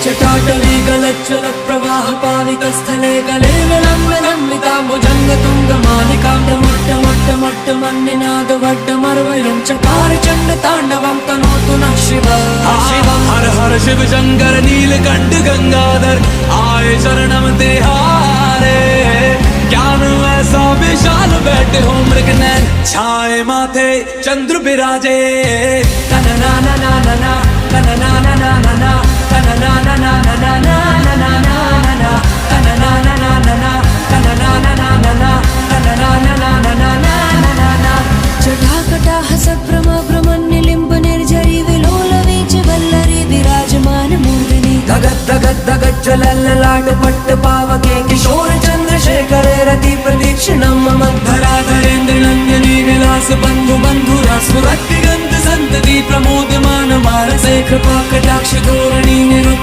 जटाटवी गलज्ज्वल प्रवाह पावितस्थले गले विलम्बिताम्बुजङ्गतुङ्गमालिकां डमट्टमट्टमट्टमन्निनादवड्डमर्वयं चकार चण्डताण्डवं तनोतु नः शिवः। हर हर शिव शंकर नीलकंठ गंगाधर आए शरणम तिहारे। ज्ञान ऐसा विशाल बैठे हो मृग नैन छाए माथे चंद्र बिराजे। कनना ना ना ना ना कनना ना ना ना ना कनना ना ना ना ना ना ना ना ना कनना ना ना ना ना कनना ना ना ना ना कनना ना ना ना ना ना ना। जटाकटाह सभ्रम भ्रमन्निलिम्ब निर्झरी विलोलवीच वल्लरी विराजमान मूर्धनि। धगत धगत धगत ज्वलल्ललाट पट्ट पावके किशोर चंद्रशेखर रति प्रदीक्षिणं मम। धराधरेन्द्र नंदिनी विलास बंधु बंधुरा स्फुरति गंध संतति प्रमोदमान मानसे कृपा कटाक्ष धोरणी निरुक्त।